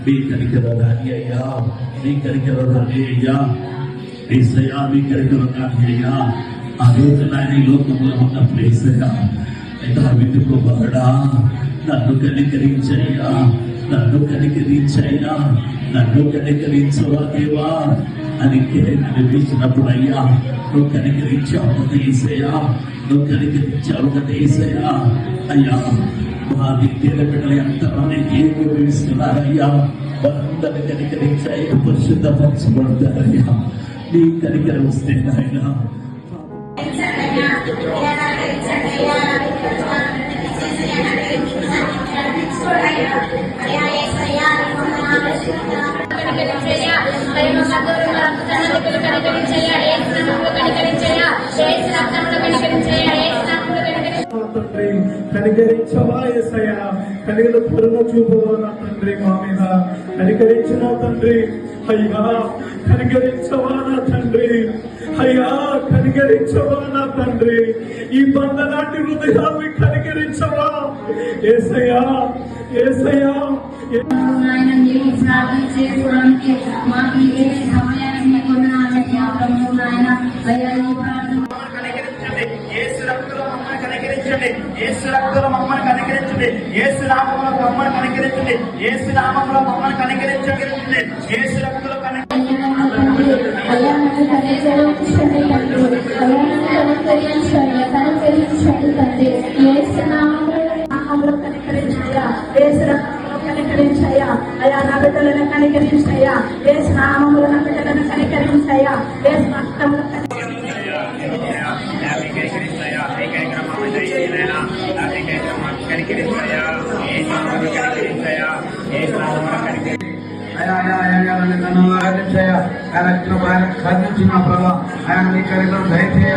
మీ కనికరాన్ని అయ్యా, మీ కనికరాన్ని అయ్యా, ఏసయ్యా, మీ కనికరాన్ని అయ్యా. ఆ రోజు నాయన ఈ లోకంలో ఉన్న ప్లేసయ్యా, దావీదుకు బాడా నన్ను కనికరించయ్యా, నన్ను కనికరించయ్యా, నన్ను కనికరించవా దేవా అని వినిపించినప్పుడు అయ్యా, నువ్వు కనికరించావు కదా ఏసయ్యా, నువ్వు కనికరించావు కదా ఏసయ్యా. అయ్యా మా నిత్యుల బిడ్డలు ఎంతమంది ఏమిస్తున్నారయ్యా, వారందరినీ కనికరించాయి, పరిశుద్ధపరచబడతారయ్యా. నీ కనికరం వస్తే నాయన కనికరించవా యేసయ్యా, కనికల కరుణ చూపువా నా తండ్రి, మా మీద కనికరించిన తండ్రి. అయ్యా కనికరించవా నా తండ్రి, అయ్యా కనికరించవా నా తండ్రి. ఈ బండ లాంటి హృదయాన్ని కనికరించవా యేసయ్యా, యేసయ్యా. యేసు రక్తంలో మమ్మల్ని కనికరించండి, యేసు నామములో మమ్మల్ని కనికరించండి, యేసు నామములో మమ్మల్ని కనికరించండి, యేసు రక్తంలో కనికరించయ్యా. అయ్యా నా బిడ్డలను కనికరించయ్యా, యేసు నామములో నా బిడ్డలను కనికరించయ్యా, యేసు రక్తంలో ఖండించిన ప్రభావ ఆయన నీ కనికరం దయచేయ,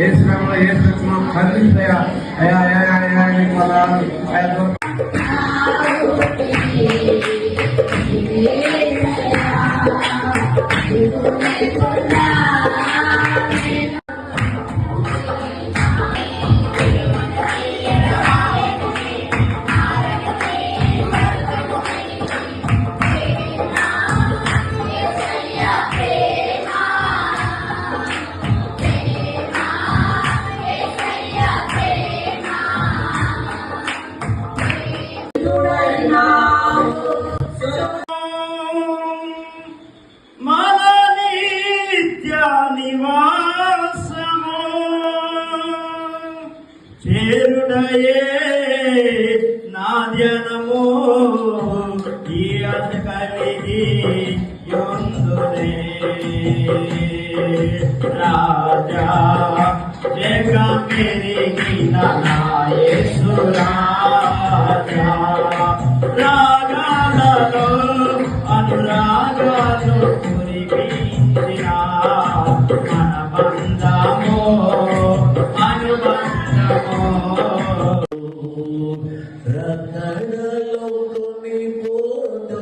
ఏ శ్రమలో ఏ శ్రమలో ఖండించయా. అయా చేరుడయే నా ధ్యానము ఈ కలిగి యుందునే రాజా జగ మెరిగిన నా యేసు రాజా. రాగాలలో అనురాగాలు కురిపించిన మన బంధము రకడలో కొనిపోదు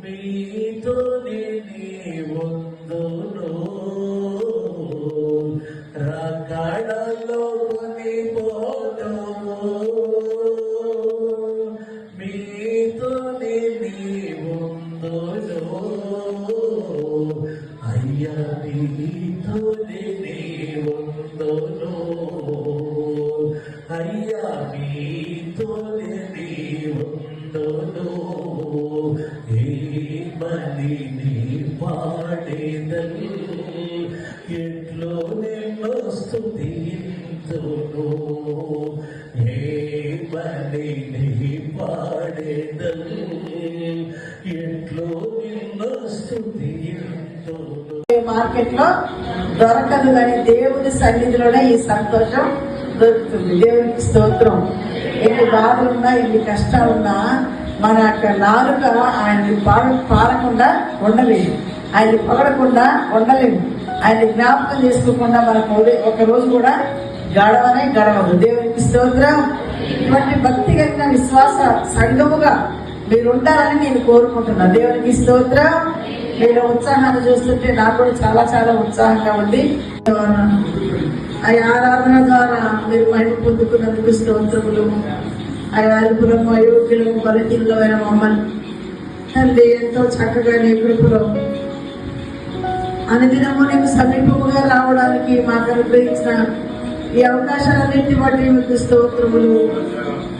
మీతోనే నీ ఉందును, రకడలో కొనిపోదు మీతోనే నీ ఉందును. అయ్యా మీతోనే నీ ఉందును, అయ్యా మీతోనే నీ ఉందును. ఏమని నీ పాడేదను, ఎట్లో నిన్ను స్తుతింతును. ఏమని నీ పాడేదను, ఎట్లో నిన్ను స్తుతింతును. మార్కెట్ లో దొరకదు కానీ దేవుని సన్నిధిలోనే ఈ సంతోషం దొరుకుతుంది. దేవునికి స్తోత్రం. ఎన్ని బాధలున్నా ఎన్ని కష్టాలున్నా మన యొక్క నాలుక ఆయన్ని పాడకుండా ఉండలేదు, ఆయన్ని పొగడకుండా ఉండలేము, ఆయన్ని జ్ఞాపకం చేసుకోకుండా మనకు ఒక రోజు కూడా గడవదు. దేవునికి స్తోత్రం. ఇటువంటి భక్తి కలిగిన విశ్వాస సంఘముగా మీరు ఉండాలని నేను కోరుకుంటున్నా. దేవునికి స్తోత్రం. మీలో ఉత్సాహాన్ని చూస్తుంటే నాకు కూడా చాలా చాలా ఉత్సాహంగా ఉంది. ఆ ఆరాధన ద్వారా మీరు మహిమ పొందుకున్నందుకు స్తోత్రములు. అల్పులము అయోగ్యులము బలహీనమైన మమ్మల్ని తండ్రి ఎంతో చక్కగా నీ కృపలో అనుదినము నీకు సమీపముగా రావడానికి మాకు అనుగ్రహించిన ఈ అవకాశాలన్నింటిని బట్టి మీకు స్తోత్రములు.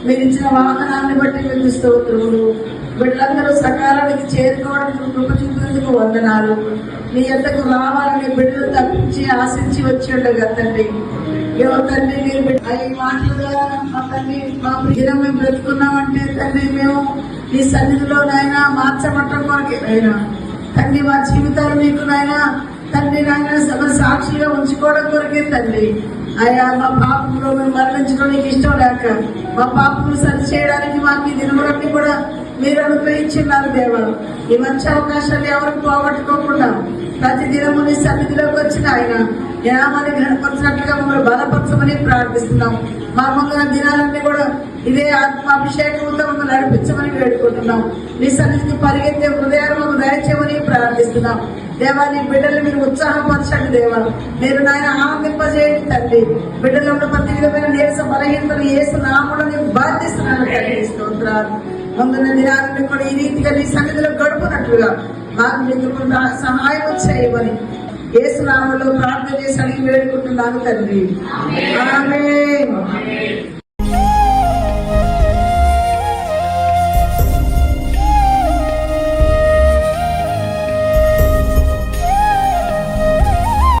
మీరు ఇచ్చిన వాహనాన్ని బట్టి మీకు స్తోత్రములు. బిడ్డలందరూ సకాలానికి చేరుకోవడానికి కృప చూపినందుకు వందనాలు. నీ ఎంతకు రావాలని బిడ్డలు తప్పించి ఆశించి వచ్చి ఉండగా తండ్రి తండ్రి మీరు ఈ మాటల ద్వారా మా తండ్రి మా దినం మేము బ్రతుకున్నామంటే తండ్రి మేము నీ సన్నిధిలో నాయన మార్చబట్టం మాకే నాయన తండ్రి మా జీవితాలు మీకు నాయన తండ్రి నాయన సాక్షిగా ఉంచుకోవడం కొరకే తండ్రి. అయ్యా మా పాపంలో మేము మరణించడం నీకు ఇష్టం లేక మా పాపములు సరి చేయడానికి మాకు ఈ దినములన్నీ కూడా మీరు అనుగ్రహించున్నారు దేవా. ఈ మంచి అవకాశాలు ఎవరికి పోగొట్టుకోకుండా ప్రతి దినము నీ సన్నిధిలోకి వచ్చిన ఆయన జ్ఞానాన్ని గణపరిచినట్లుగా మమ్మల్ని బలపరచమని ప్రార్థిస్తున్నాం. మా ముందున్న దినాలన్నీ కూడా ఇదే ఆత్మాభిషేకంతో మమ్మల్ని నడిపించమని వేడుకుంటున్నాం. నీ సన్నిధికి పరిగెత్తే హృదయాలు మాకు దయచేయమని ప్రార్థిస్తున్నాం. దేవా నీ బిడ్డలు మీరు ఉత్సాహపరచండి దేవా. మీరు నాయన ఆనందింపజేయండి తండ్రి. బిడ్డలు ఉన్న ప్రతి విధమైన నీరస బలహీనతలు యేసు నామములో నీకు బాధ్యస్తున్నాను తండ్రి. స్తోత్రాలు. ముందున్న దినాలను కూడా ఈ రీతిగా నీ సన్నిధిలో గడుపునట్లుగా మాకు మీకు సహాయం చేయమని యేసు నామములో ప్రార్థన చేసి అడిగి వేడుకుంటున్నాను తండ్రి. ఆమేన్.